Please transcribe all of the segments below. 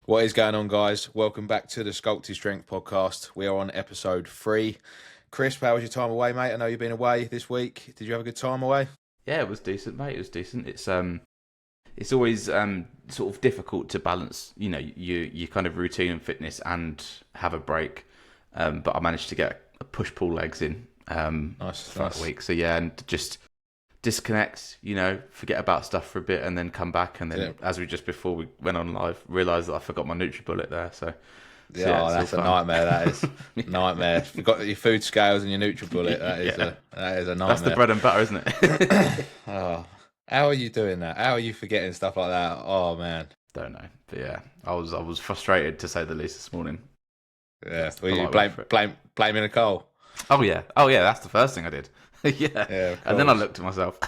What is going on, guys? Welcome back to the Sculpted Strength podcast. We are on episode 3. Chris, how was your time away, mate? I know you've been away this week. Did you have a good time away? Yeah, it was decent, mate. It was decent. It's always sort of difficult to balance, your kind of routine and fitness and have a break. But I managed to get a push pull legs in throughout the week. So yeah, and just disconnect, forget about stuff for a bit, and then come back. And then, as we just before we went on live, realised that I forgot my NutriBullet there. Yeah, that's a nightmare. That is nightmare. Forgot your food scales and your NutriBullet. That is a nightmare. That's the bread and butter, isn't it? Oh, how are you doing that? How are you forgetting stuff like that? Oh man, don't know. But yeah, I was frustrated to say the least this morning. Yeah, were you blaming Nicole? Oh yeah. That's the first thing I did. Yeah, and then I looked at myself.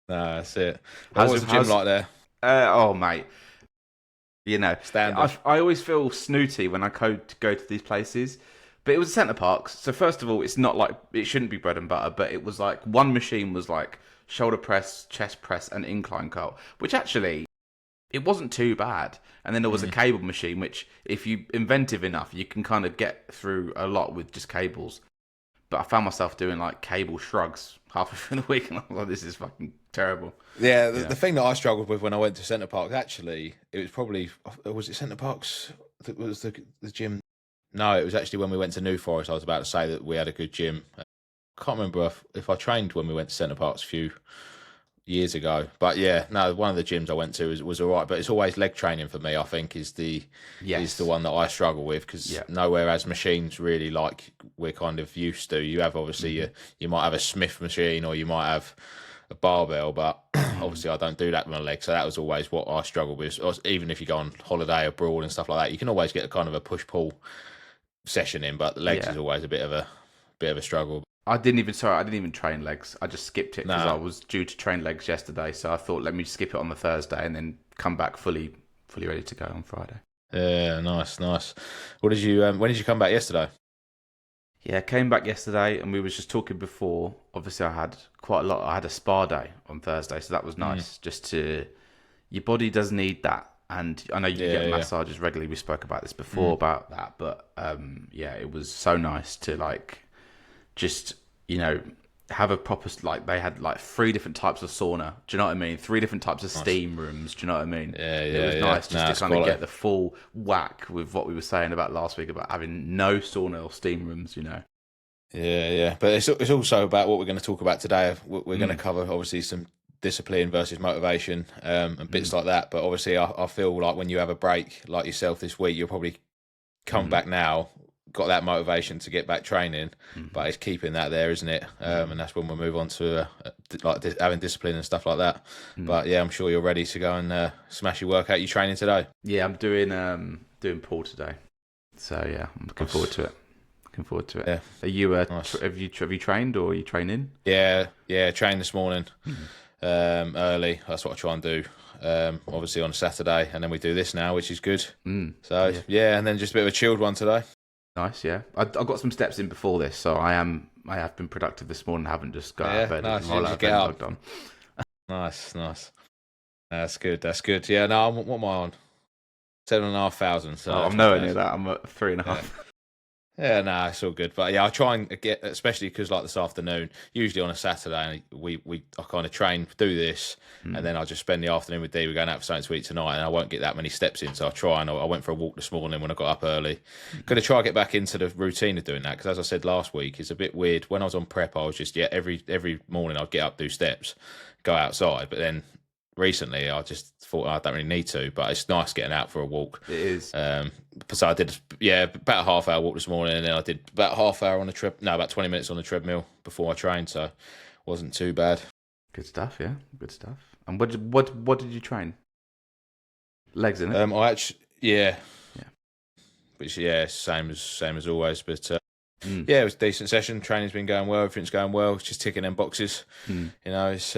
No, that's it. How's the gym like there? Oh mate, standard. I always feel snooty when I go to these places, but it was Centre Parks. So first of all, it's not like it shouldn't be bread and butter, but it was like one machine was like shoulder press, chest press, and incline curl, which actually it wasn't too bad. And then there was a cable machine, which if you're inventive enough, you can kind of get through a lot with just cables. But I found myself doing like cable shrugs halfway through the week, and I was like, "This is fucking terrible." Yeah, the thing that I struggled with when I went to Centre Parks, actually, it was probably was it Centre Parks that was the gym? No, it was actually when we went to New Forest. I was about to say that we had a good gym. I can't remember if I trained when we went to Centre Parks a few years ago, but yeah, no, one of the gyms I went to was all right. But it's always leg training for me. I think is the one that I struggle with because nowhere has machines really like we're kind of used to. You have obviously you might have a Smith machine or you might have a barbell, but obviously I don't do that with my legs. So that was always what I struggled with. Even if you go on holiday abroad and stuff like that, you can always get a kind of a push pull session in, but the legs is always a bit of a struggle. I didn't even train legs. I just skipped it because I was due to train legs yesterday. So I thought, let me skip it on the Thursday and then come back fully ready to go on Friday. Yeah, nice. What did you? When did you come back yesterday? Yeah, came back yesterday, and we was just talking before. Obviously, I had quite a lot. I had a spa day on Thursday, so that was nice. Just your body does need that, and I know you get massages regularly. We spoke about this before about that, but it was so nice to like just have a proper like they had like 3 different types of sauna. Do you know what I mean? 3 different types of steam rooms. Do you know what I mean? It was nice just to kind of get the full whack with what we were saying about last week about having no sauna or steam rooms. Yeah. But it's also about what we're going to talk about today. We're going to cover obviously some discipline versus motivation and bits like that. But obviously, I feel like when you have a break like yourself this week, you'll probably come back now. Got that motivation to get back training, but it's keeping that there, isn't it? And that's when we'll move on to like having discipline and stuff like that. But yeah, I'm sure you're ready to go and smash your workout. You training today? Yeah, I'm doing pull today, so yeah, I'm looking forward to it. Yeah. Are you nice. have you trained or are you training? Yeah, trained this morning early. That's what I try and do. Obviously on a Saturday, and then we do this now, which is good. So yeah, and then just a bit of a chilled one today. Nice, yeah. I got some steps in before this, so I have been productive this morning. I haven't just got out of bed and all get up. On. Nice. That's good. Yeah, no, what am I on? 7,500. So I'm nowhere near that. I'm at 3.5. Yeah, no, it's all good. But yeah, I try and get, especially because like this afternoon, usually on a Saturday, I kind of train, do this, and then I just spend the afternoon with Dee. We're going out for something to eat tonight, and I won't get that many steps in. So I try, and I went for a walk this morning when I got up early. Going to try and get back into the routine of doing that because, as I said last week, it's a bit weird. When I was on prep, I was just every morning I'd get up, do steps, go outside, but then recently I just thought I don't really need to, but it's nice getting out for a walk. It is. So I did about a half hour walk this morning, and then I did about a half hour on about 20 minutes on the treadmill before I trained, so it wasn't too bad. Good stuff. And what did you train? Legs, in it? I actually which same as always, but yeah, it was a decent session. Training's been going well, everything's going well. It's just ticking them boxes. It's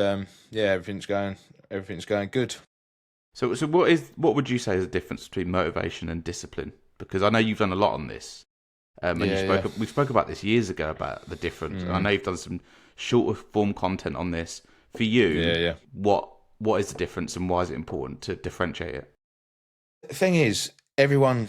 everything's going good. So what would you say is the difference between motivation and discipline? Because I know you've done a lot on this, and we spoke about this years ago about the difference. I know you've done some shorter form content on this. For you, what is the difference and why is it important to differentiate it? The thing is, everyone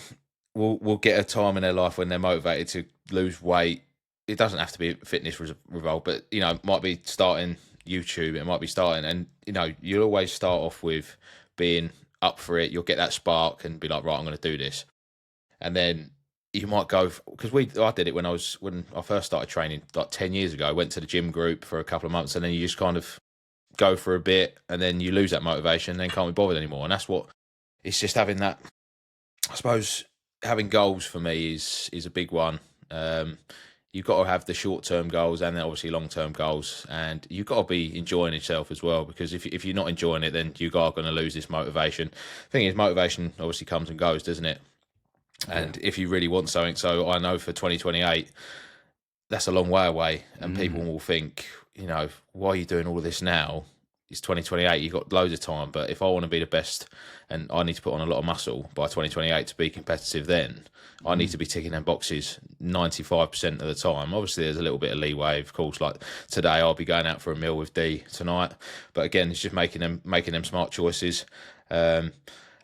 will get a time in their life when they're motivated to lose weight. It doesn't have to be a fitness revolt, but it might be starting YouTube. It might be starting, and you'll always start off with being up for it. You'll get that spark and be like, right, I'm going to do this, and then you might go because I did it when I first started training like 10 years ago. I went to the gym group for a couple of months, and then you just kind of go for a bit, and then you lose that motivation, and then can't be bothered anymore. And that's what it's just having that. I suppose having goals for me is a big one. You've got to have the short term goals and then obviously long term goals, and you've got to be enjoying yourself as well. Because if you're not enjoying it, then you are going to lose this motivation. The thing is, motivation obviously comes and goes, doesn't it? And if you really want something, so I know for 2028, that's a long way away, and people will think, why are you doing all of this now? It's 2028, you've got loads of time, but if I want to be the best and I need to put on a lot of muscle by 2028 to be competitive, then I need to be ticking them boxes 95% of the time. Obviously, there's a little bit of leeway, of course, like today I'll be going out for a meal with D tonight, but again, it's just making them smart choices. And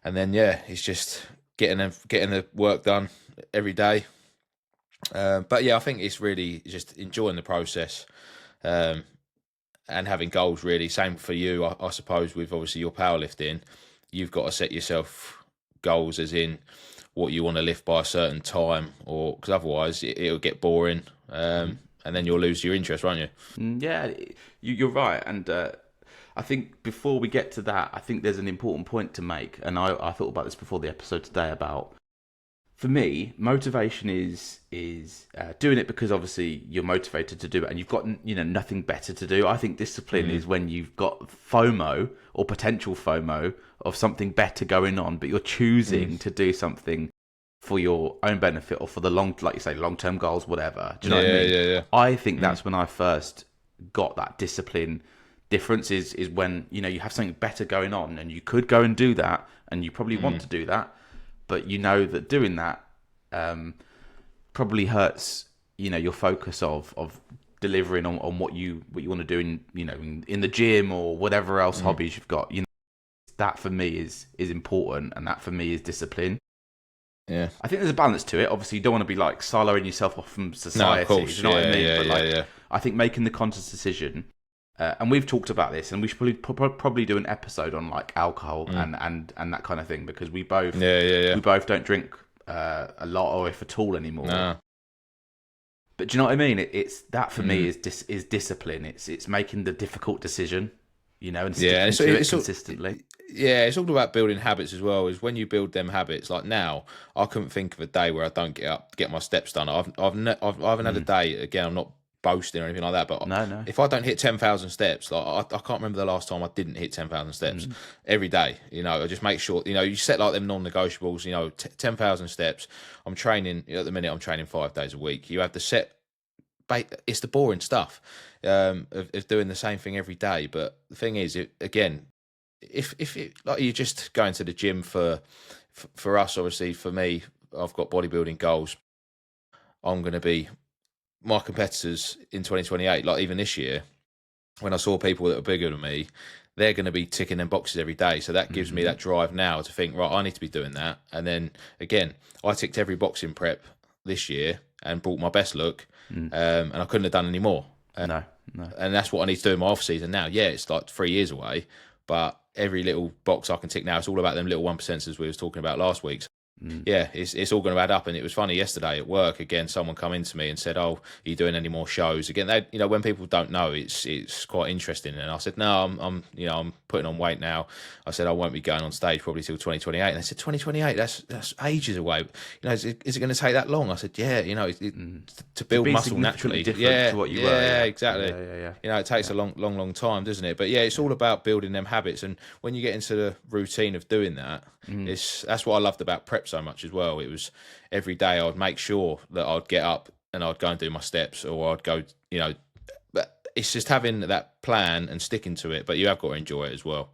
then, it's just getting the work done every day. But yeah, I think it's really just enjoying the process. And having goals, really. Same for you, I suppose, with obviously your powerlifting. You've got to set yourself goals as in what you want to lift by a certain time, or because otherwise it'll get boring, and then you'll lose your interest, won't you? Yeah, you're right. And I think before we get to that, I think there's an important point to make. And I thought about this before the episode today about, for me, motivation is doing it because obviously you're motivated to do it and you've got nothing better to do. I think discipline is when you've got FOMO or potential FOMO of something better going on, but you're choosing to do something for your own benefit or for the like you say, long-term goals, whatever. Do you know what I mean? Yeah. I think that's when I first got that discipline difference is when you have something better going on and you could go and do that and you probably want to do that. But you know that doing that probably hurts, your focus of delivering on what you want to do in the gym or whatever else hobbies you've got. That for me is important, and that for me is discipline. Yeah, I think there's a balance to it. Obviously, you don't want to be like siloing yourself off from society. No, of course. Do you know what I mean? Yeah. I think making the conscious decision. And we've talked about this, and we should probably do an episode on like alcohol and that kind of thing, because we both we both don't drink a lot or if at all anymore. No. But do you know what I mean? It's that for me is discipline. It's making the difficult decision, and sticking to it consistently. It's all about building habits as well. Is when you build them habits. Like now, I couldn't think of a day where I don't get up, get my steps done. I haven't had a day. Again, I'm not boasting or anything like that, but no. if I don't hit 10,000 steps, like I can't remember the last time I didn't hit 10,000 steps every day. I just make sure you set like them non-negotiables. 10,000 steps. I'm training at the minute. I'm training 5 days a week. You have the set. It's the boring stuff of doing the same thing every day. But the thing is, if like you're just going to the gym for us, obviously for me, I've got bodybuilding goals. I'm going to be my competitors in 2028, like even this year, when I saw people that are bigger than me, they're going to be ticking them boxes every day. So that gives me that drive now to think, right, I need to be doing that. And then again, I ticked every box in prep this year and brought my best look, and I couldn't have done any more. No. And that's what I need to do in my off season now. Yeah, it's like 3 years away, but every little box I can tick now, it's all about them little 1%ers we was talking about last week. Yeah, it's all going to add up. And it was funny yesterday at work. Again, someone come into me and said, "Oh, are you doing any more shows?" Again, they, when people don't know, it's quite interesting. And I said, "No, I'm putting on weight now." I said, "I won't be going on stage probably till 2028." And they said, "2028? That's ages away. Is it going to take that long?" I said, "Yeah, to build muscle naturally, to what you were." Yeah, exactly. Yeah. It takes a long time, doesn't it? But yeah, it's all about building them habits. And when you get into the routine of doing that, that's what I loved about prep so much as well. It was every day I would make sure that I'd get up and I'd go and do my steps, or I'd go, but it's just having that plan and sticking to it, but you have got to enjoy it as well.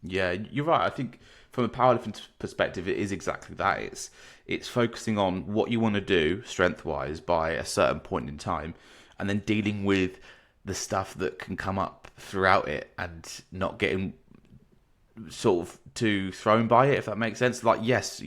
Yeah, you're right. I think from a powerlifting perspective, it is exactly that. It's focusing on what you want to do strength-wise by a certain point in time, and then dealing with the stuff that can come up throughout it and not getting sort of too thrown by it, if that makes sense. Like, yes,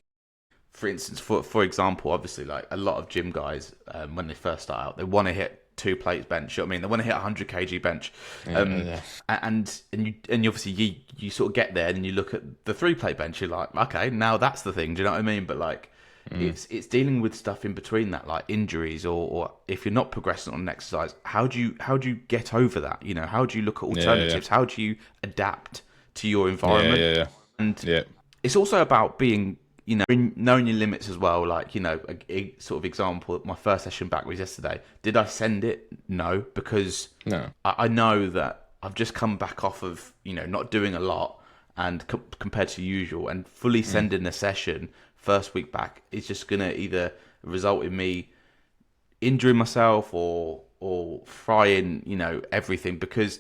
for instance, for example, obviously, like a lot of gym guys, when they first start out, they want to hit 2 plates bench. You know what I mean? They want to hit 100 kg bench, and you obviously you sort of get there, and you look at the 3 plate bench. You're like, okay, now that's the thing. Do you know what I mean? But like, it's dealing with stuff in between that, like injuries, or if you're not progressing on an exercise, how do you get over that? You know, how do you look at alternatives? How do you adapt to your environment? And it's also about being, you know, knowing your limits as well. Like, you know, a sort of example, my first session back was yesterday. Did I send it? No, because I know that I've just come back off of, you know, not doing a lot and compared to usual, and fully sending a session first week back is just going to either result in me injuring myself or frying, you know, everything, because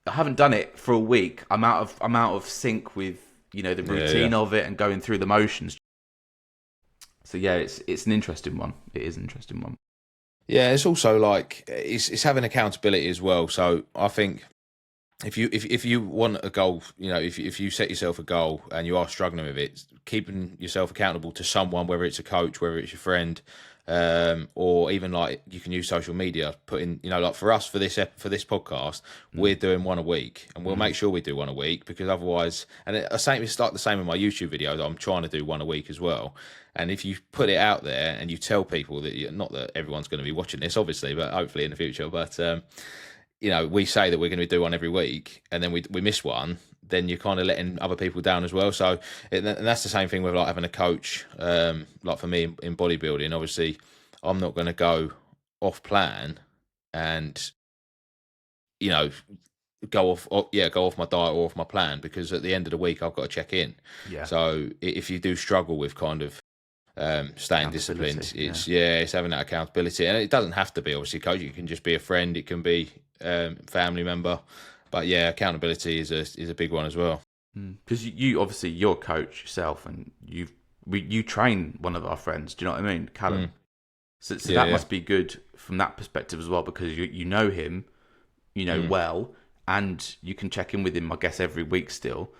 I haven't done it for a week. I'm out of sync with, you know, the routine of it and going through the motions. So yeah, it's an interesting one. It is an interesting one. Yeah, it's also like it's having accountability as well. So I think if you want a goal, you know, if you set yourself a goal and you are struggling with it, keeping yourself accountable to someone, whether it's a coach, whether it's your friend, or even like you can use social media. Putting, you know, like for us for this podcast, we're doing one a week, and we'll make sure we do one a week, because otherwise, and it's like the same with my YouTube videos. I'm trying to do one a week as well. And if you put it out there and you tell people that, not that everyone's going to be watching this, obviously, but hopefully in the future, but you know, we say that we're going to do one every week, and then we miss one, then you're kind of letting other people down as well. So, and that's the same thing with like having a coach. Like for me in bodybuilding, obviously, I'm not going to go off plan and, you know, go off my diet or off my plan, because at the end of the week I've got to check in. Yeah. So if you do struggle with kind of staying disciplined, it's having that accountability, and it doesn't have to be obviously coach. It can just be a friend, it can be family member, but yeah, accountability is a big one as well. Because you obviously, you're a coach yourself, and you train one of our friends. Do you know what I mean, Callum? So that must be good from that perspective as well, because you know him, you know well, and you can check in with him, I guess, every week still.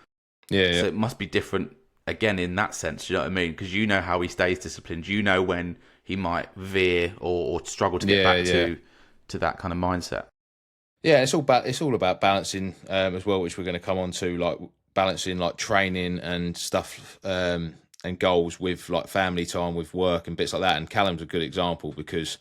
So it must be different again in that sense. Do you know what I mean? Because you know how he stays disciplined. You know when he might veer or struggle to get back to that kind of mindset. Yeah, it's all about balancing as well, which we're going to come on to, like balancing like training and stuff and goals with like family time, with work and bits like that. And Callum's a good example, because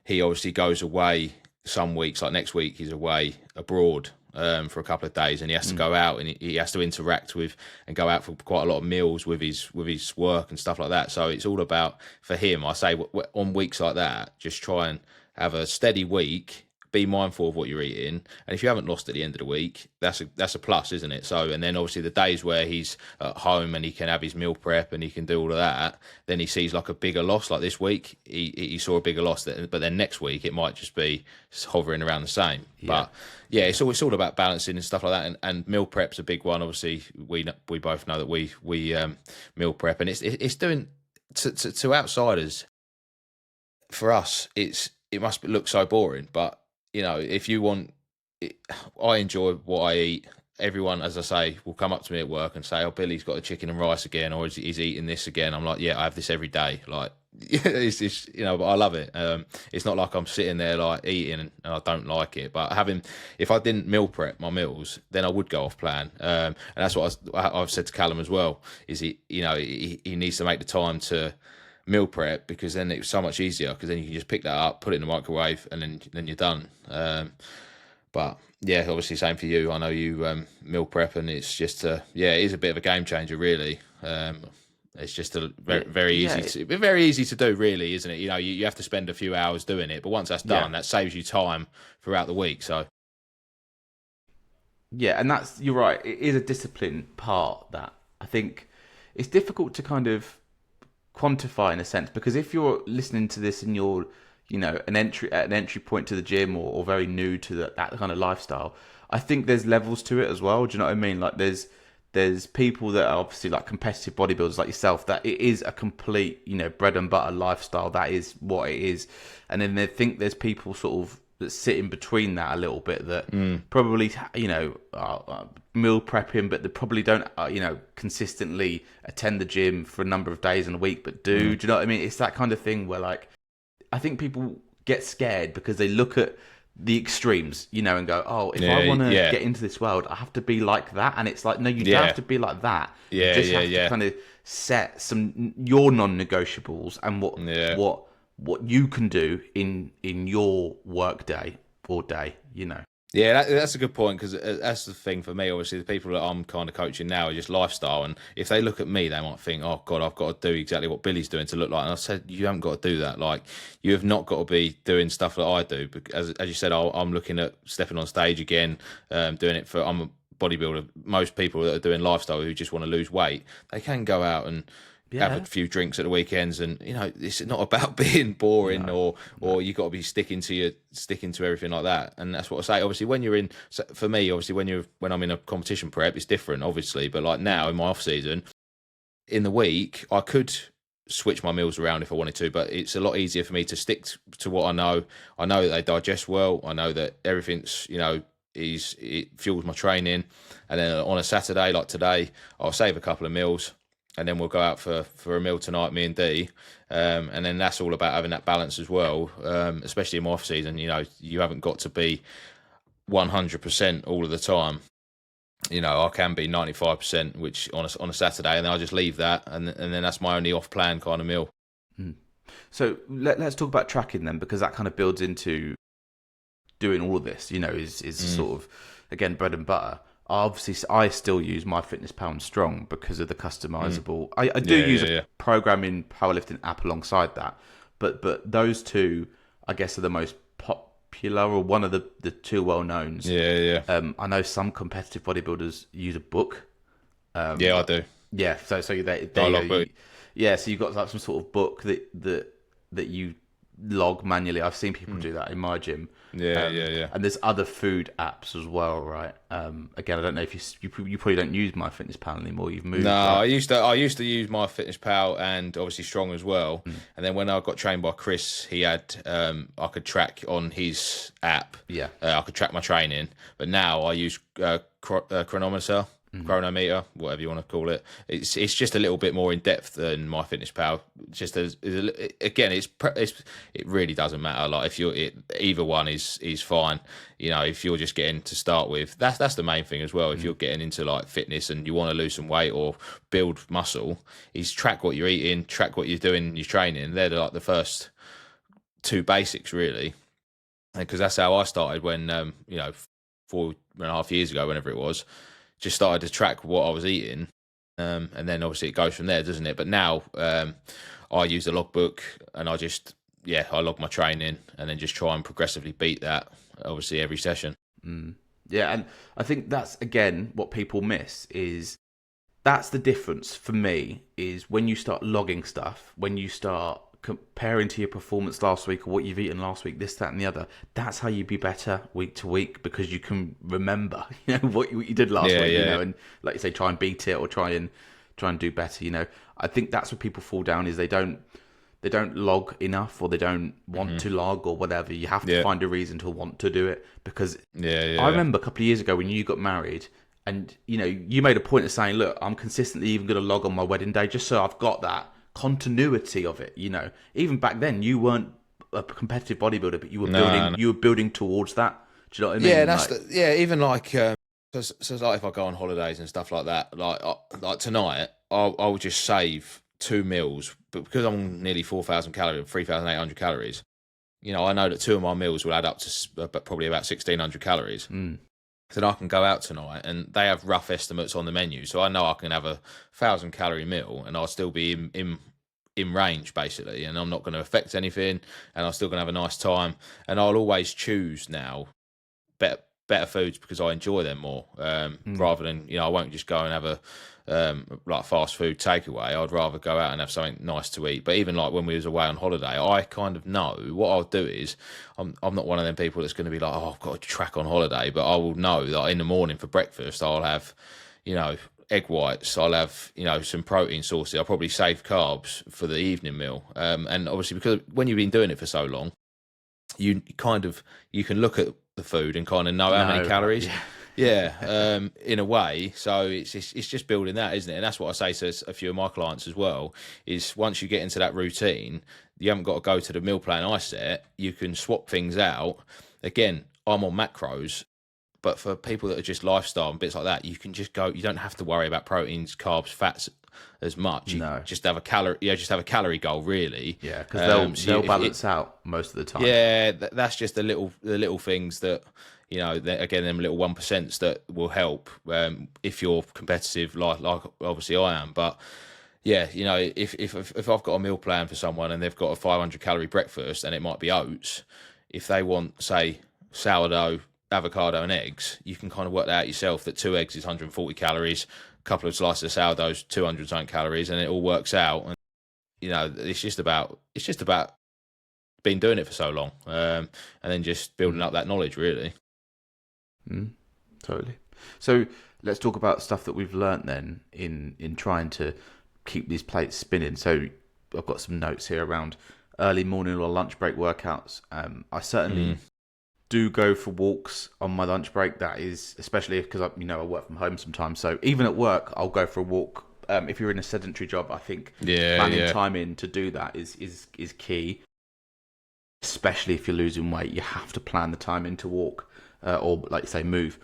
he obviously goes away some weeks. Like next week, he's away abroad for a couple of days, and he has to go out, and he has to interact with and go out for quite a lot of meals with his work and stuff like that. So it's all about, for him, I say on weeks like that, just try and have a steady week. Be mindful of what you're eating, and if you haven't lost at the end of the week, that's a plus, isn't it? So, and then obviously the days where he's at home and he can have his meal prep and he can do all of that, then he sees like a bigger loss. Like this week, he saw a bigger loss, but then next week it might just be hovering around the same. Yeah. But yeah, it's all about balancing and stuff like that. And meal prep's a big one. Obviously, we both know that we meal prep, and it's doing to outsiders. For us, it must look so boring, but you know, if you want, I enjoy what I eat. Everyone, as I say, will come up to me at work and say, "Oh, Billy's got a chicken and rice again, or he's eating this again." I'm like, "Yeah, I have this every day." Like, it's you know, but I love it. It's not like I'm sitting there like eating and I don't like it. But if I didn't meal prep my meals, then I would go off plan. And that's what I've said to Callum as well. Is he needs to make the time to meal prep, because then it's so much easier, because then you can just pick that up, put it in the microwave, and then you're done. But yeah, obviously same for you. I know you meal prep, and it's just it is a bit of a game changer, really. It's just very easy to do, really, isn't it? You know, you have to spend a few hours doing it, but once that's done, that saves you time throughout the week. So yeah, and you're right. It is a discipline part that I think it's difficult to kind of quantify in a sense, because if you're listening to this and you're, you know, an entry point to the gym, or very new to that kind of lifestyle, I think there's levels to it as well. Do you know what I mean? Like there's people that are obviously like competitive bodybuilders like yourself, that it is a complete, you know, bread and butter lifestyle. That is what it is. And then they think there's people sort of that's sitting between that a little bit that probably, meal prepping, but they probably don't, consistently attend the gym for a number of days in a week, but do you know what I mean? It's that kind of thing where, like, I think people get scared because they look at the extremes, and go, oh, if I want to get into this world, I have to be like that. And it's like, no, you don't have to be like that. You just have to kind of set your non-negotiables and what you can do in your work day or day, Yeah, that's a good point, because that's the thing for me. Obviously, the people that I'm kind of coaching now are just lifestyle, and if they look at me, they might think, "Oh God, I've got to do exactly what Billy's doing to look like." And I said, "You haven't got to do that. Like, you have not got to be doing stuff that I do." Because as you said, I'm looking at stepping on stage again, doing it for. I'm a bodybuilder. Most people that are doing lifestyle who just want to lose weight, they can go out and have a few drinks at the weekends, and it's not about being boring or you got to be sticking to everything like that. And that's what I say. Obviously, when you're in, for me, obviously when I'm in a competition prep, it's different, obviously. But like now in my off season, in the week, I could switch my meals around if I wanted to, but it's a lot easier for me to stick to what I know. I know that they digest well. I know that everything's it fuels my training. And then on a Saturday like today, I'll save a couple of meals, and then we'll go out for a meal tonight, me and Dee. And then that's all about having that balance as well, especially in my off season. You haven't got to be 100% all of the time. I can be 95%, which on a Saturday, and then I'll just leave that, and then that's my only off-plan kind of meal. So let's talk about tracking then, because that kind of builds into doing all of this, is sort of, again, bread and butter. Obviously, I still use MyFitnessPal and Strong because of the customizable. I do use a programming powerlifting app alongside that, but those two, I guess, are the most popular, or one of the two well knowns. I know some competitive bodybuilders use a book. I do. Yeah, so they book. Yeah, so you've got like some sort of book that you log manually. I've seen people do that in my gym. And there's other food apps as well, right? Again, I don't know if you probably don't use MyFitnessPal anymore. You've moved. No, right? I used to use MyFitnessPal and obviously Strong as well. And then when I got trained by Chris, he had I could track on his app. I could track my training. But now I use Chronometer. Chronometer, whatever you want to call it. It's just a little bit more in depth than MyFitnessPal. Just again, it really doesn't matter. Like either one is fine. If you're just getting to start with, that's the main thing as well. If you're getting into like fitness and you want to lose some weight or build muscle, is track what you're eating, track what you're doing in your training. They're like the first two basics really, because that's how I started when 4.5 years ago, whenever it was. Just started to track what I was eating, and then obviously it goes from there, doesn't it? But now I use a logbook, and I log my training, and then just try and progressively beat that, obviously, every session. Yeah, and I think that's, again, what people miss is that's the difference for me, is when you start logging stuff, when you start comparing to your performance last week or what you've eaten last week, this, that, and the other. That's how you be better week to week, because you can remember, what you did last week, and like you say, try and beat it or try and do better. I think that's where people fall down, is they don't log enough, or they don't want to log, or whatever. You have to find a reason to want to do it, because I remember a couple of years ago when you got married, and you made a point of saying, look, I'm consistently even going to log on my wedding day just so I've got that continuity of it. Even back then you weren't a competitive bodybuilder, but you were building towards that. Do you know what I mean? Even like so like if I go on holidays and stuff like that, like tonight I will just save 2 meals, but because I'm nearly 4,000 calories, 3,800 calories, I know that 2 of my meals will add up to probably about 1,600 calories. So then I can go out tonight, and they have rough estimates on the menu, so I know I can have a 1,000-calorie meal, and I'll still be in range, basically, and I'm not going to affect anything, and I'm still going to have a nice time. And I'll always choose now better foods because I enjoy them more, rather than I won't just go and have a like fast food takeaway. I'd rather go out and have something nice to eat. But even like when we was away on holiday, I kind of know what I'll do is I'm not one of them people that's going to be like, oh, I've got to track on holiday, but I will know that in the morning for breakfast I'll have egg whites, I'll have some protein sources, I'll probably save carbs for the evening meal, and obviously because when you've been doing it for so long, you can look at the food and kind of know how many No, calories. yeah. Yeah, in a way. So it's just building that, isn't it? And that's what I say to a few of my clients as well. Is once you get into that routine, you haven't got to go to the meal plan I set. You can swap things out. Again, I'm on macros, but for people that are just lifestyle and bits like that, you can just go. You don't have to worry about proteins, carbs, fats as much. You No. just have a calorie. Yeah, just have a calorie goal, really. Yeah, because they'll if balance out most of the time. Yeah, that's just the little things that again, them little 1% that will help if you're competitive, like obviously I am. But yeah, if I've got a meal plan for someone and they've got a 500-calorie breakfast and it might be oats, if they want, say, sourdough, avocado, and eggs, you can kind of work that out yourself. That 2 eggs is 140 calories, a couple of slices of sourdough's 200 something calories, and it all works out. And it's just about been doing it for so long, and then just building up that knowledge, really. Totally. So let's talk about stuff that we've learnt then in trying to keep these plates spinning. So I've got some notes here around early morning or lunch break workouts. I certainly do go for walks on my lunch break. That is, especially because I work from home sometimes. So even at work, I'll go for a walk. If you're in a sedentary job, I think planning time in to do that is key. Especially if you're losing weight, you have to plan the time in to walk or, like you say, move.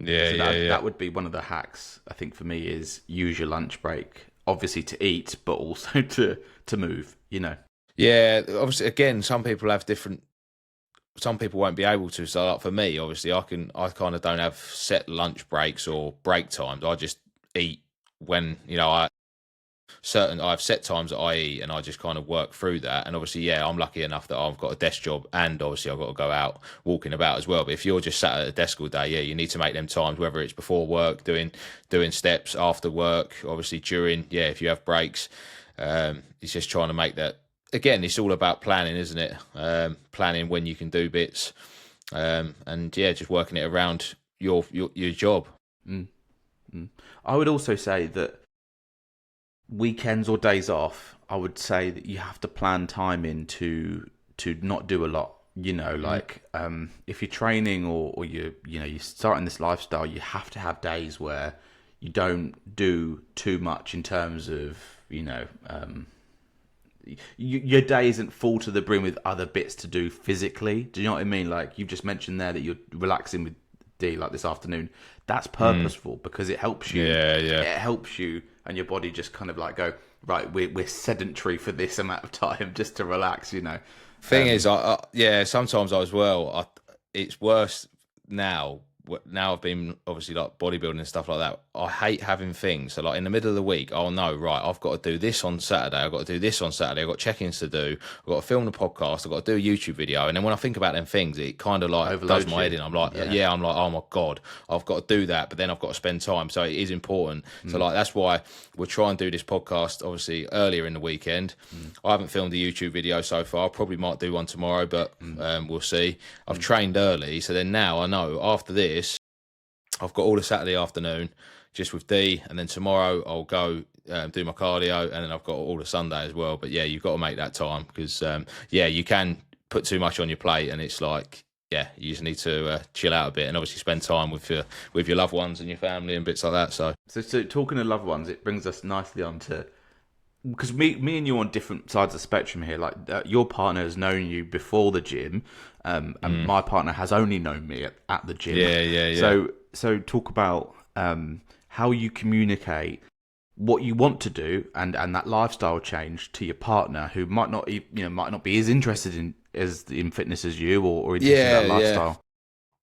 That would be one of the hacks, I think, for me, is use your lunch break, obviously to eat, but also to move, Yeah, obviously, again, some people have different. Some people won't be able to. So, like for me, obviously, I kind of don't have set lunch breaks or break times. I just eat when I have set times that I eat, and I just kind of work through that. And obviously, I'm lucky enough that I've got a desk job, and obviously I've got to go out walking about as well. But if you're just sat at a desk all day, you need to make them times, whether it's before work, doing steps, after work, obviously during, if you have breaks. It's just trying to make that. Again, it's all about planning, isn't it? Planning when you can do bits, and just working it around your job. I would also say that weekends or days off, I would say that you have to plan time in to not do a lot. If you're training or you're starting this lifestyle, you have to have days where you don't do too much in terms of your day isn't full to the brim with other bits to do physically. Do you know what I mean? Like you've just mentioned there that you're relaxing with D like this afternoon. That's purposeful because it helps you. It helps you and your body just kind of like go, right, we're sedentary for this amount of time just to relax, Thing is, sometimes as well, it's worse now. Now I've been obviously like bodybuilding and stuff like that. I hate having things. So like in the middle of the week, I'll know, right, I've got to do this on Saturday. I've got to do this on Saturday. I've got check-ins to do. I've got to film the podcast. I've got to do a YouTube video. And then when I think about them things, it kind of like does my head in. I'm like, I'm like, oh my God, I've got to do that. But then I've got to spend time. So it is important. So like, that's why we'll try and do this podcast, obviously earlier in the weekend. I haven't filmed a YouTube video so far. Probably might do one tomorrow, but we'll see. I've trained early. So then now I know after this, I've got all the Saturday afternoon just with D, and then tomorrow I'll go do my cardio, and then I've got all the Sunday as well. But you've got to make that time because you can put too much on your plate, and it's like you just need to chill out a bit and obviously spend time with your loved ones and your family and bits like that. So talking of loved ones, it brings us nicely on to, because me and you are on different sides of the spectrum here. Like your partner has known you before the gym, and my partner has only known me at the gym. Yeah. So talk about how you communicate what you want to do and that lifestyle change to your partner, who might not be as interested in fitness as you or interested in that lifestyle.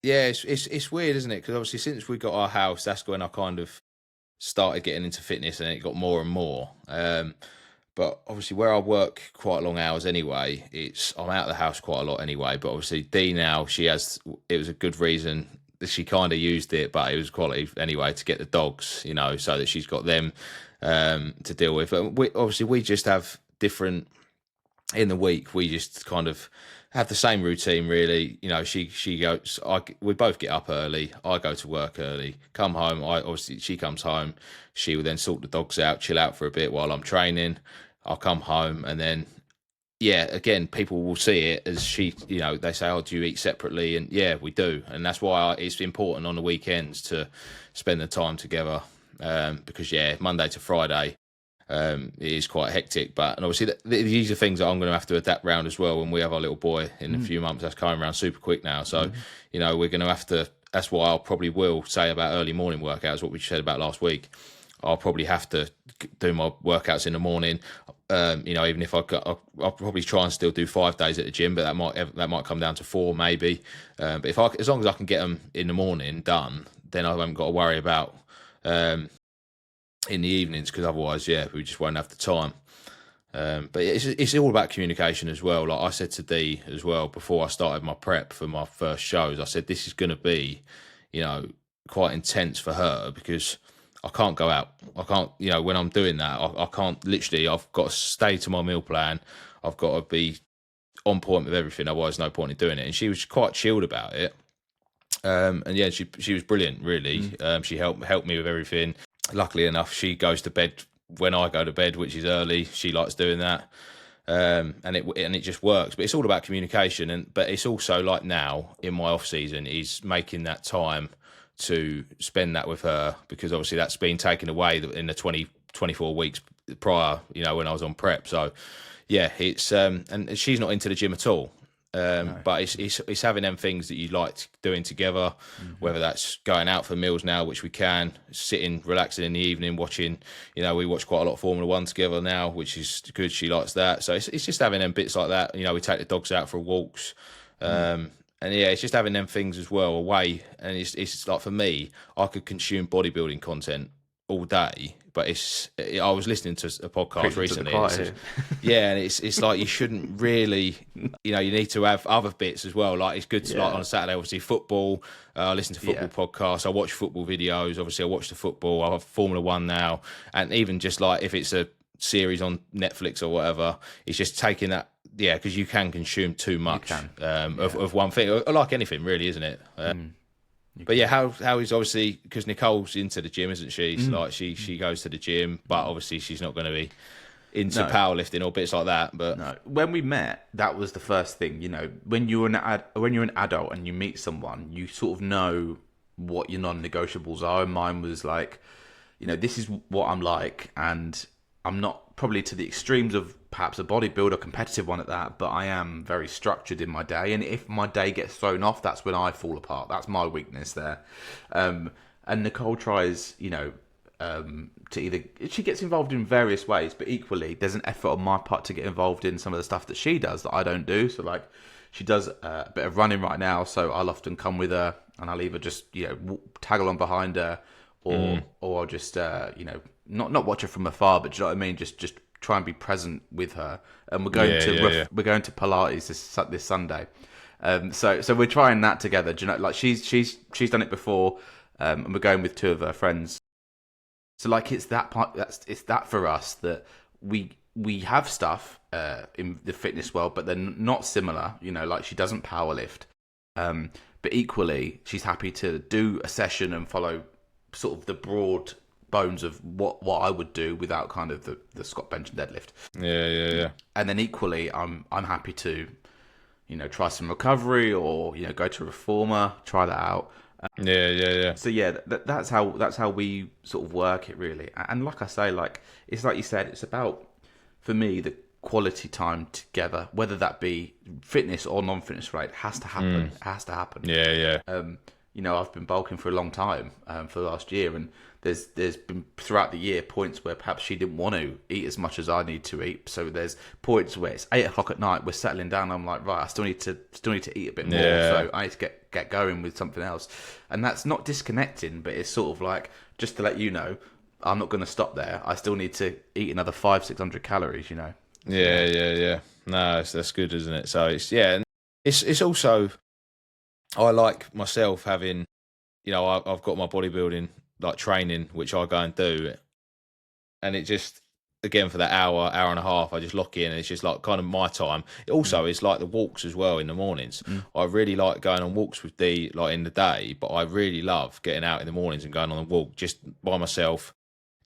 Yeah, it's weird, isn't it? Because obviously since we got our house, that's when I kind of started getting into fitness, and it got more and more. But obviously where I work quite long hours anyway, I'm out of the house quite a lot anyway. But obviously Dee now, it was a good reason that she kind of used it, but it was quality anyway to get the dogs, so that she's got them to deal with. And we just have different in the week. We just kind of have the same routine, really. She goes. We both get up early. I go to work early. Come home. She comes home. She will then sort the dogs out, chill out for a bit while I'm training. I'll come home, and then yeah, again, people will see it as they say, oh, do you eat separately? And yeah, we do. And that's why it's important on the weekends to spend the time together. Because, yeah, Monday to Friday, it is quite hectic. But, and obviously, these are things that I'm going to have to adapt round as well when we have our little boy in a few months. That's coming around super quick now. So, we're going to have to, that's why I'll probably will say about early morning workouts, what we said about last week. I'll probably have to do my workouts in the morning. Even if I'll probably try and still do 5 days at the gym, but that might come down to 4 maybe. But as long as I can get them in the morning done, then I haven't got to worry about in the evenings, because otherwise, yeah, we just won't have the time. But it's all about communication as well. Like I said to Dee as well before I started my prep for my first shows, I said this is going to be, quite intense for her, because I can't go out. I can't, when I'm doing that, I can't literally, I've got to stay to my meal plan. I've got to be on point with everything. Otherwise, no point in doing it. And she was quite chilled about it. And yeah, she was brilliant, really. She helped me with everything. Luckily enough, she goes to bed when I go to bed, which is early. She likes doing that. And it just works. But it's all about communication. But it's also like now in my off season is making that time to spend that with her, because obviously that's been taken away in the 24 weeks prior, when I was on prep. So yeah, it's and she's not into the gym at all. No. But it's having them things that you like doing together, whether that's going out for meals now, which we can, sitting, relaxing in the evening, watching, we watch quite a lot of Formula One together now, which is good. She likes that. So it's just having them bits like that. We take the dogs out for walks. And yeah, it's just having them things as well away. And it's like, for me, I could consume bodybuilding content all day, but I was listening to a podcast recently. And it's like you shouldn't really, you need to have other bits as well. Like it's good to like on a Saturday, obviously football. I listen to football podcasts. I watch football videos. Obviously, I watch the football. I have Formula One now, and even just like if it's a series on Netflix or whatever, it's just taking that. Yeah, because you can consume too much of one thing, like anything, really, isn't it? But yeah, how is obviously, because Nicole's into the gym, isn't she? Like she goes to the gym, but obviously she's not going to be into powerlifting or bits like that. But no, when we met, that was the first thing. When you're an adult and you meet someone, you sort of know what your non-negotiables are. And mine was like, this is what I'm like, and I'm not probably to the extremes of perhaps a bodybuilder, competitive one at that, but I am very structured in my day. And if my day gets thrown off, that's when I fall apart. That's my weakness there. And Nicole tries, to either, she gets involved in various ways, but equally there's an effort on my part to get involved in some of the stuff that she does that I don't do. So like she does a bit of running right now, so I'll often come with her and I'll either just, tag along behind her or I'll just, not watch her from afar, but do you know what I mean? Just try and be present with her. And we're going we're going to Pilates this Sunday. So we're trying that together. Do you know, like she's done it before, and we're going with 2 of her friends. So like it's that part. It's that for us that we have stuff in the fitness world, but they're not similar. Like she doesn't power lift, but equally she's happy to do a session and follow sort of the broad bones of what I would do without kind of the squat, bench and deadlift. Yeah. And then equally, I'm happy to, try some recovery or go to a reformer, try that out. Yeah. So yeah, that's how we sort of work it really. And like I say, like it's like you said, it's about, for me, the quality time together, whether that be fitness or non-fitness related, has to happen. It has to happen. Yeah. I've been bulking for a long time, for the last year, and there's been throughout the year points where perhaps she didn't want to eat as much as I need to eat. So there's points where it's 8 o'clock at night, we're settling down. I'm like, right, I still need to eat a bit more. So I need to get going with something else. And that's not disconnecting, but it's sort of like, just to let you know, I'm not going to stop there. I still need to eat another 500-600 calories. Yeah. No, that's good, isn't it? So it's also, I like myself having, I've got my bodybuilding like training, which I go and do, and it just, again, for that hour and a half, I just lock in, and it's just like kind of my time. It also is like the walks as well in the mornings. I really like going on walks with Dee like in the day, but I really love getting out in the mornings and going on a walk just by myself,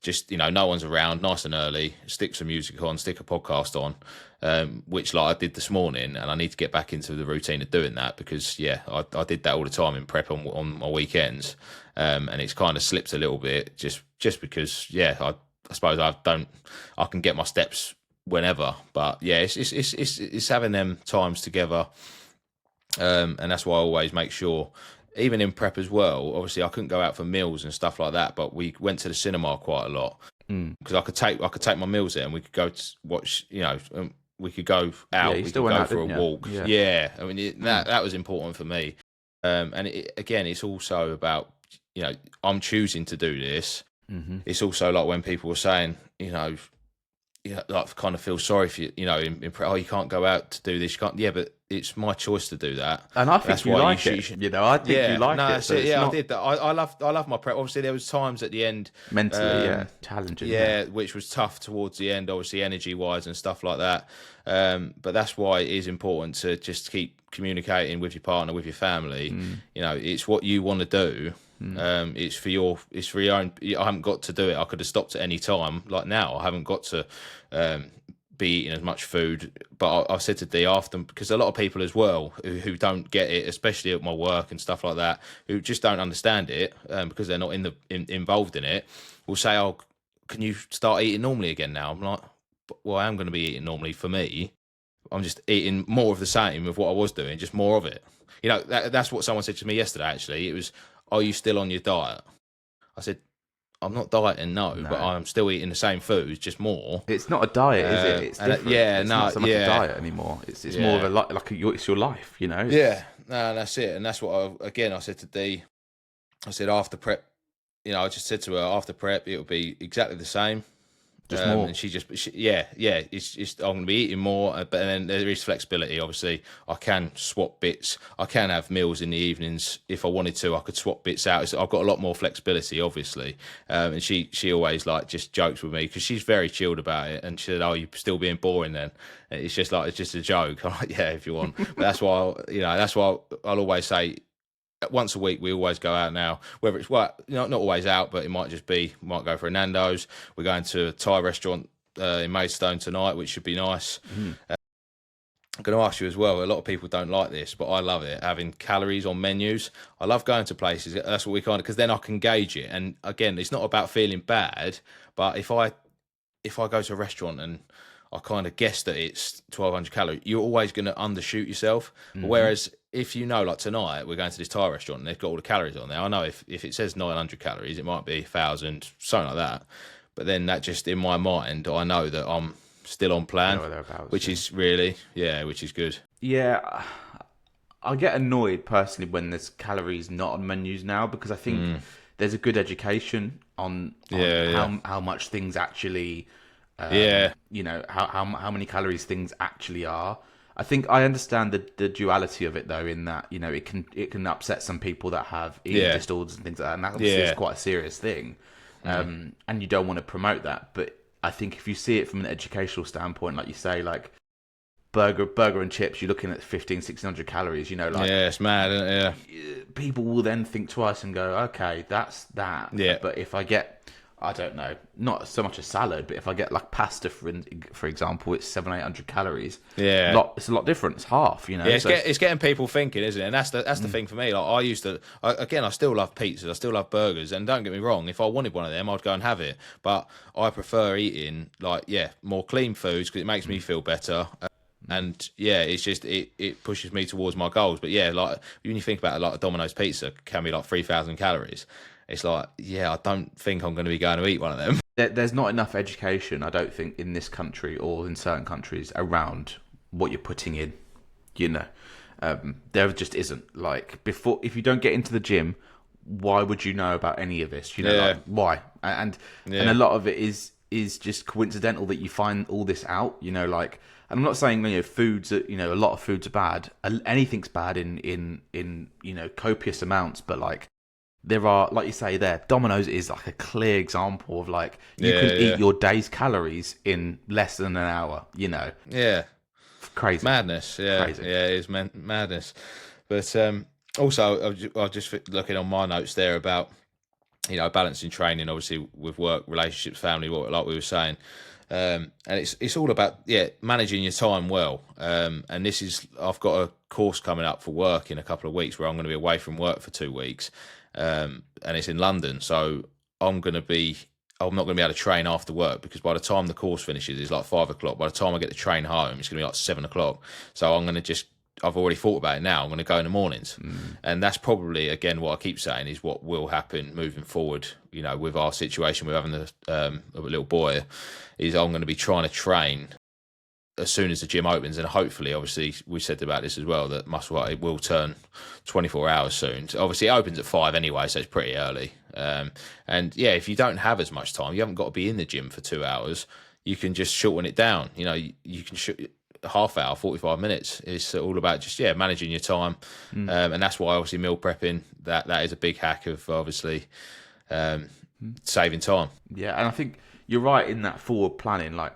just, no one's around, nice and early, stick some music on, stick a podcast on, which like I did this morning, and I need to get back into the routine of doing that because I did that all the time in prep on my weekends, and it's kind of slipped a little bit just because I suppose I can get my steps whenever, but it's having them times together, and that's why I always make sure. Even in prep as well, obviously I couldn't go out for meals and stuff like that, but we went to the cinema quite a lot because I could take my meals there and we could go to watch, we could go out, we could go for a walk. Yeah, I mean that was important for me, and again, it's also about I'm choosing to do this. It's also like when people were saying like kind of feel sorry for you, in prep, you can't go out to do this, you can't. Yeah, but it's my choice to do that, and I think that's you why like it. I think you like it. That's it. Yeah, I did that. I love my prep. Obviously, there was times at the end mentally, challenging. Which was tough towards the end, obviously energy wise and stuff like that. But that's why it is important to just keep communicating with your partner, with your family. It's what you want to do. It's for your own. I haven't got to do it. I could have stopped at any time. Like now, I haven't got to be eating as much food. But I've said to Dee after, because a lot of people as well who don't get it, especially at my work and stuff like that, who just don't understand it because they're not involved in it, will say, "Oh, can you start eating normally again now?" I'm like, "Well, I am going to be eating normally for me. I'm just eating more of the same of what I was doing, just more of it." That's what someone said to me yesterday. Actually, it was, "Are you still on your diet?" I said, "I'm not dieting, no, but I'm still eating the same foods, just more." It's not a diet, is it? It's different. It's not so much a diet anymore. It's more of it's your life, Yeah, no, that's it, and that's what I said to Dee. I said after prep, I just said to her after prep it'll be exactly the same. Just more. And it's I'm going to be eating more, but then there is flexibility. Obviously, I can swap bits. I can have meals in the evenings if I wanted to. I could swap bits out. I've got a lot more flexibility, obviously. And she always just jokes with me because she's very chilled about it. And she said, "Oh, you're still being boring then?" And it's just a joke. I'm like, "Yeah, if you want." But that's why I'll always say, once a week we always go out now, whether it's not always out, but it might just be, we might go for a Nando's. We're going to a Thai restaurant in Maidstone tonight, which should be nice. I'm going to ask you as well, a lot of people don't like this, but I love it, having calories on menus. I love going to places, that's what we kind of, because then I can gauge it. And again, it's not about feeling bad, but if I go to a restaurant and I kind of guess that it's 1,200 calories, you're always going to undershoot yourself. Whereas if like tonight, we're going to this Thai restaurant and they've got all the calories on there. I know if it says 900 calories, it might be 1,000, something like that. But then that just, in my mind, I know that I'm still on plan, which is really, which is good. Yeah, I get annoyed personally when there's calories not on menus now, because I think there's a good education on how much things actually... how many calories things actually are. I think I understand the duality of it though, in that it can upset some people that have eating disorders and things like that, and that obviously is quite a serious thing, and you don't want to promote that. But I think if you see it from an educational standpoint, like you say, like burger and chips, you're looking at 1,500-1,600 calories. It's mad, isn't it? Yeah. People will then think twice and go, okay, that's that. Yeah. But if I get, I don't know, not so much a salad, but if I get like pasta, for example, it's 700-800 calories. Yeah, it's a lot different. It's half, Yeah, it's getting people thinking, isn't it? And that's the thing for me. Like I still love pizzas, I still love burgers, and don't get me wrong, if I wanted one of them, I'd go and have it. But I prefer eating more clean foods because it makes me feel better. And it's just it pushes me towards my goals. But like when you think about it, like a Domino's pizza can be like 3,000 calories. It's like, I don't think I'm going to be going to eat one of them. There's not enough education, I don't think, in this country or in certain countries around what you're putting in. There just isn't. Like before, if you don't get into the gym, why would you know about any of this? Like, why? And a lot of it is just coincidental that you find all this out. And I'm not saying foods are, a lot of foods are bad. Anything's bad in copious amounts, but like. There are, like you say there, Domino's is like a clear example of like, you can eat your day's calories in less than an hour, Yeah. Crazy. Madness, yeah. Crazy. Yeah, it is madness. But also, I was just looking on my notes there about balancing training, obviously, with work, relationships, family, like we were saying. And it's all about managing your time well. And I've got a course coming up for work in a couple of weeks where I'm going to be away from work for 2 weeks, and it's in London. So I'm not going to be able to train after work, because by the time the course finishes, it's like 5 o'clock. By the time I get the train home, it's going to be like 7 o'clock. So I've already thought about it now. I'm going to go in the mornings. And that's probably, again, what I keep saying is what will happen moving forward, with our situation with having a little boy, is I'm going to be trying to train as soon as the gym opens. And hopefully, obviously, we said about this as well, that Muscle Heart, it will turn 24 hours soon. So obviously, it opens at 5 anyway, so it's pretty early. If you don't have as much time, you haven't got to be in the gym for 2 hours. You can just shorten it down. You can half hour, 45 minutes. It's all about just managing your time. And that's why obviously meal prepping, that is a big hack of obviously saving time. Yeah, and I think you're right in that forward planning. Like,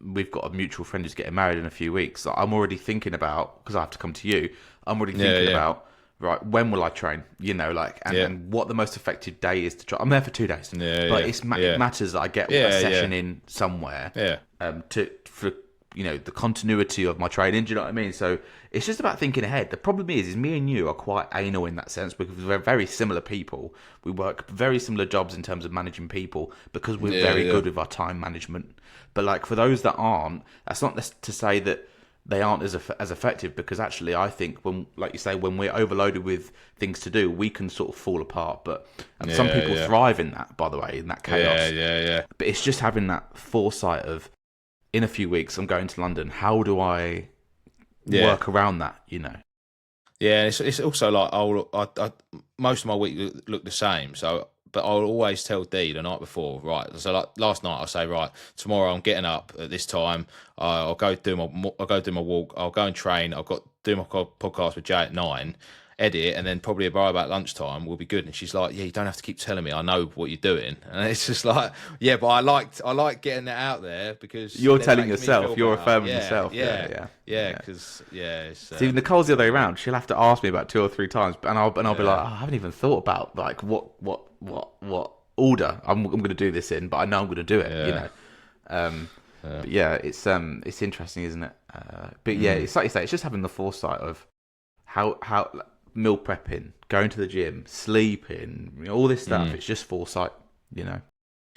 we've got a mutual friend who's getting married in a few weeks. So I'm already thinking about, because I have to come to you, I'm already thinking about, right, when will I train? And what the most effective day is to try. I'm there for 2 days, it matters that I get a session in somewhere. For the continuity of my training. Do you know what I mean? So it's just about thinking ahead. The problem is me and you are quite anal in that sense, because we're very similar people. We work very similar jobs in terms of managing people, because we're very good with our time management. But like, for those that aren't, that's not to say that they aren't as effective, because actually I think when we're overloaded with things to do, we can sort of fall apart. But some people thrive in that, by the way, in that chaos. But it's just having that foresight of, in a few weeks, I'm going to London. How do I work around that? Yeah, it's also like most of my week look the same. So, but I'll always tell Dee the night before, right? So like last night, I'll say, right, tomorrow I'm getting up at this time. I'll go do my walk. I'll go and train. I've got do my podcast with Jay at 9. Edit, and then probably by about lunchtime we'll be good. And she's like, you don't have to keep telling me, I know what you're doing. And it's just like, but I like getting it out there, because you're telling yourself, you're affirming yourself. Because see, Nicole's the other way around. She'll have to ask me about 2 or 3 times, and I'll be like, I haven't even thought about like what order I'm going to do this in, but I know I'm going to do it. But it's interesting, isn't it? It's like you say, it's just having the foresight of how meal prepping, going to the gym, sleeping, all this stuff. It's just foresight,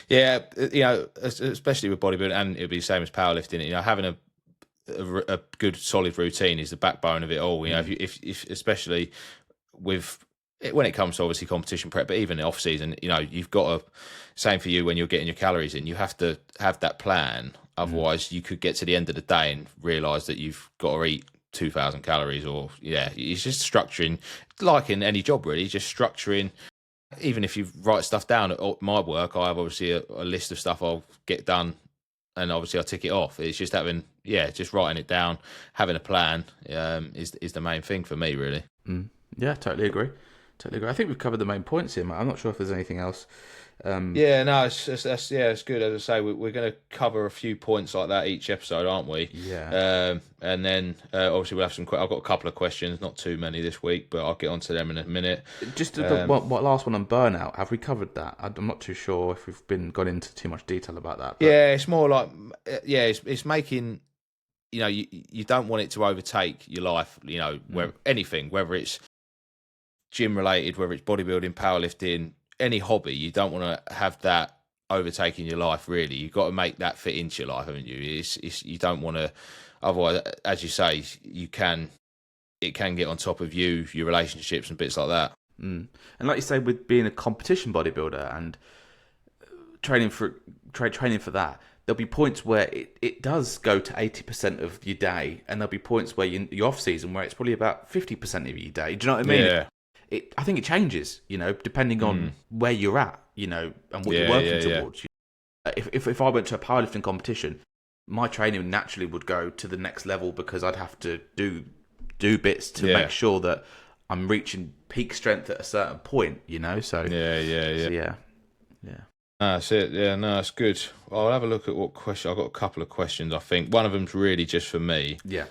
especially with bodybuilding, and it'll be the same as powerlifting. Having a good solid routine is the backbone of it all. If especially with when it comes to obviously competition prep, but even in off season, you've got same for you when you're getting your calories in. You have to have that plan, otherwise you could get to the end of the day and realise that you've got to eat 2,000 calories, or it's just structuring, like in any job really, just structuring. Even if you write stuff down at my work, I have obviously a list of stuff I'll get done, and obviously I tick it off. It's just having just writing it down, having a plan is the main thing for me really. Totally agree. I think we've covered the main points here, Matt. I'm not sure if there's anything else. It's good. As I say, we're going to cover a few points like that each episode, aren't we? And then obviously we'll have some. I've got a couple of questions, not too many this week, but I'll get onto them in a minute. Just what last one on burnout? Have we covered that? I'm not too sure if we've gone into too much detail about that. But... Yeah, it's more like it's making. You don't want it to overtake your life. Where anything, whether it's gym related, whether it's bodybuilding, powerlifting, any hobby, you don't want to have that overtaking your life. Really, you've got to make that fit into your life, haven't you? You don't want to, otherwise, as you say, it can get on top of you, your relationships and bits like that. And like you say, with being a competition bodybuilder and training for that, there'll be points where it does go to 80% of your day, and there'll be points where you're off season where it's probably about 50% of your day. Do you know what I mean? Yeah. I think it changes, depending on where you're at, and what you're working towards. If I went to a powerlifting competition, my training naturally would go to the next level, because I'd have to do bits to make sure that I'm reaching peak strength at a certain point, So So yeah. That's it. Yeah, no, that's good. I'll have a look at what question. I've got a couple of questions. I think one of them's really just for me. Yeah.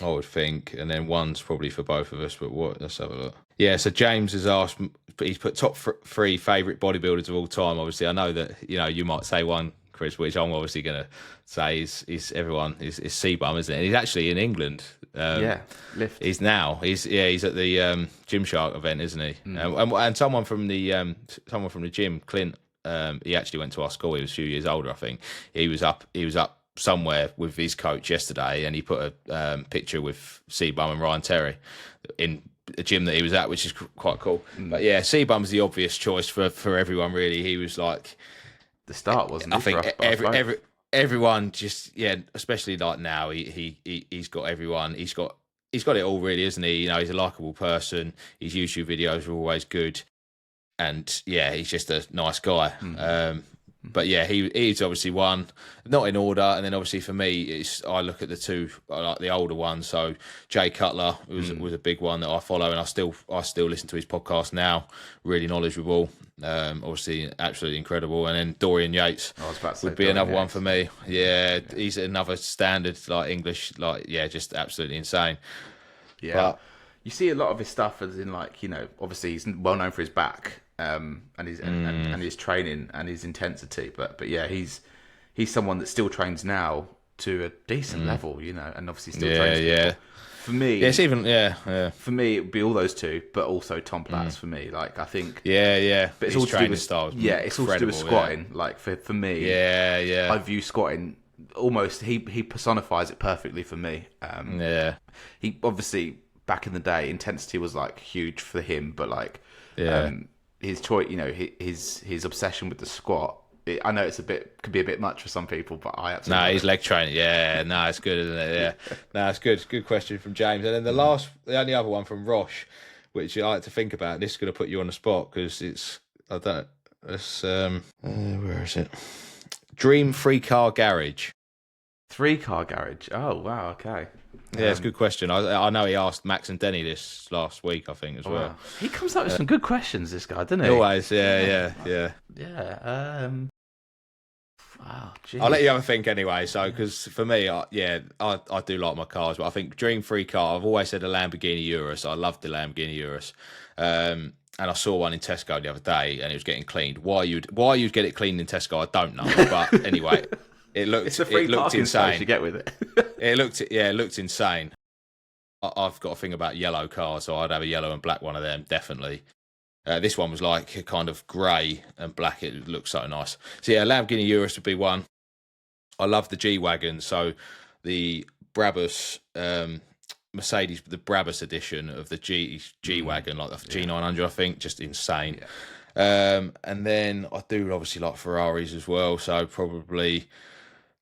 I would think, and then one's probably for both of us. But what? Let's have a look. Yeah, so James has asked. He's put top three favourite bodybuilders of all time. Obviously, I know that you might say one, Chris, which I'm obviously going to say is everyone is Seabum, isn't it? And he's actually in England. Lift. He's at the Gymshark event, isn't he? And someone from the gym, Clint. He actually went to our school. He was a few years older, I think. He was up somewhere with his coach yesterday, and he put a picture with Seabum and Ryan Terry in a gym that he was at, which is quite cool. But yeah, Seabum's the obvious choice for everyone, really. He was like the start, wasn't he? I think everyone just, especially like now, he's got everyone. He's got it all, really, isn't he? He's a likable person. His YouTube videos are always good, and he's just a nice guy. But yeah, he's obviously one, not in order. And then obviously for me, I look at the two, I like the older ones. So Jay Cutler was a big one that I follow, and I still listen to his podcast now. Really knowledgeable, obviously absolutely incredible. And then Dorian Yates would be another one for me. Yeah, he's another standard like English, just absolutely insane. Yeah, but you see a lot of his stuff as in obviously he's well known for his back. And his training and his intensity, but yeah, he's someone that still trains now to a decent level, and obviously still trains. Yeah. For me, it's even For me, it would be all those two, but also Tom Platz for me. Like I think, but it's all to do with style. It's all to do with squatting. Like for me, I view squatting almost. He personifies it perfectly for me. He obviously back in the day, intensity was like huge for him, but his choice, his obsession with the squat. I know could be a bit much for some people, but I absolutely. No, he's leg training. Yeah, no, it's good, isn't it? Yeah, no, it's good. Good question from James. And then the only other one from Rosh, which I like to think about. This is going to put you on the spot because I don't. It's where is it? Dream 3-car garage. 3-car garage. Oh wow, okay. Yeah, it's a good question. I know he asked Max and Denny this last week, I think, as well. He comes up with some good questions, this guy, doesn't he? Always, yeah. Wow, geez. I'll let you have a think anyway. So, because for me, I do like my cars, but I think Dream 3-car. I've always said a Lamborghini Urus. I loved the Lamborghini Urus, and I saw one in Tesco the other day, and it was getting cleaned. Why you'd get it cleaned in Tesco, I don't know. But anyway. It looked insane. You get with it. It looked insane. I've got a thing about yellow cars, so I'd have a yellow and black one of them, definitely. This one was like a kind of grey and black. It looked so nice. So yeah, Lamborghini Urus would be one. I love the G-Wagon, so the Brabus, Mercedes, the Brabus edition of the G-Wagon, like the G900, I think, just insane. Yeah. And then I do obviously like Ferraris as well, so probably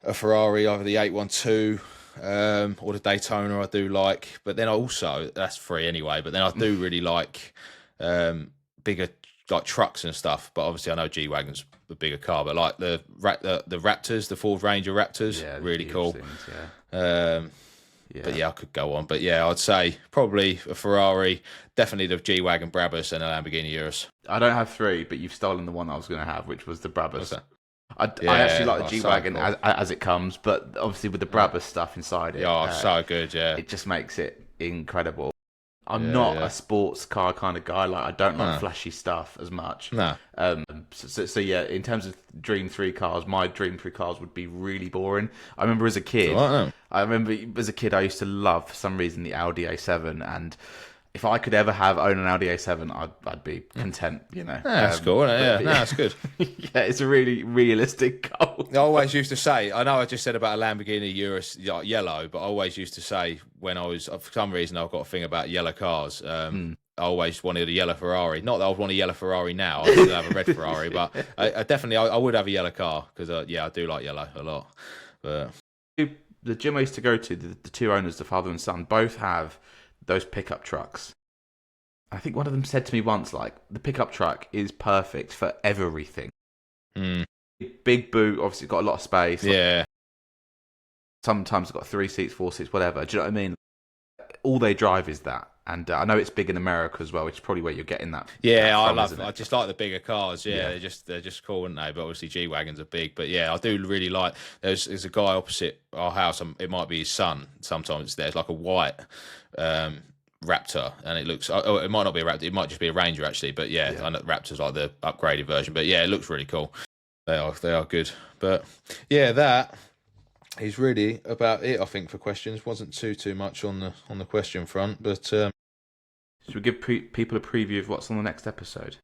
a Ferrari, either the 812 or the Daytona I do like. But then I also, that's free anyway, but then I do really like bigger like trucks and stuff. But obviously I know G-Wagon's a bigger car, but like the Raptors, the Ford Ranger Raptors, really cool. Things, But yeah, I could go on. But yeah, I'd say probably a Ferrari, definitely the G-Wagon Brabus and a Lamborghini Urus. I don't have three, but you've stolen the one I was going to have, which was the Brabus. I actually like the G-Wagon so cool. as it comes, but obviously with the Brabus stuff inside it. So good, It just makes it incredible. I'm not a sports car kind of guy. Like I don't like flashy stuff as much. No. So yeah, in terms of dream 3 cars, my dream 3 cars would be really boring. I remember as a kid, I used to love for some reason the Audi A7, and if I could ever own an Audi A7, I'd be content. That's cool. That's good. Yeah, it's a really realistic goal. I always used to say, I know I just said about a Lamborghini Urus yellow, but I always used to say when I was, for some reason, I've got a thing about yellow cars. I always wanted a yellow Ferrari. Not that I would want a yellow Ferrari now. I would have a red Ferrari, but I definitely would have a yellow car because I do like yellow a lot. But the gym I used to go to, the two owners, the father and son, both have those pickup trucks. I think one of them said to me once, like, the pickup truck is perfect for everything. Big boot, obviously got a lot of space. Yeah. Sometimes it's got 3 seats, 4 seats, whatever. Do you know what I mean? All they drive is that. And I know it's big in America as well, which is probably where you're getting that. Yeah, that from, I just like the bigger cars. Yeah, Yeah. they're just cool, aren't they? But obviously G wagons are big. But yeah, I do really like. There's a guy opposite our house. It might be his son. Sometimes there's like a white Raptor, and it looks. Oh, it might not be a Raptor. It might just be a Ranger actually. But yeah, Yeah. I know Raptor's like the upgraded version. But yeah, it looks really cool. They are good. But yeah, that is really about it. I think for questions wasn't too much on the question front, but Should we give people a preview of what's on the next episode?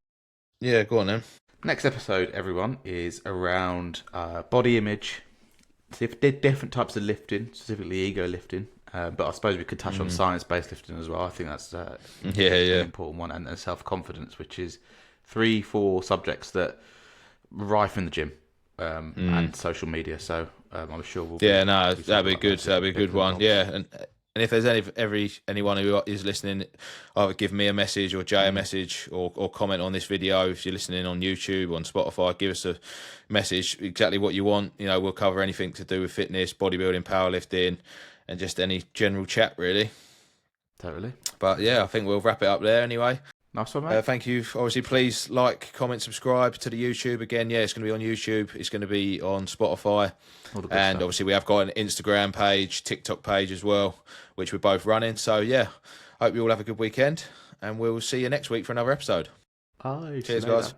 yeah, go on then. Next episode, everyone, is around body image, different types of lifting, specifically ego lifting. But I suppose we could touch on science-based lifting as well. I think that's an important one, and self-confidence, which is 3-4 subjects that are rife in the gym and social media. So I'm sure we'll. Yeah, no, that'd be good. That'd be a good one. Yeah, and if there's anyone who is listening, either give me a message or Jay a message or comment on this video. If you're listening on YouTube, on Spotify, give us a message exactly what you want. You know, we'll cover anything to do with fitness, bodybuilding, powerlifting, and just any general chat really. Totally. But yeah, I think we'll wrap it up there anyway. Nice one, mate. Thank you. Obviously, please like, comment, subscribe to the YouTube. Again, yeah, it's going to be on YouTube. It's going to be on Spotify. And stuff. obviously, we have got an Instagram page, TikTok page as well, which we're both running. So, yeah, hope you all have a good weekend. And we'll see you next week for another episode. Bye. Cheers, guys.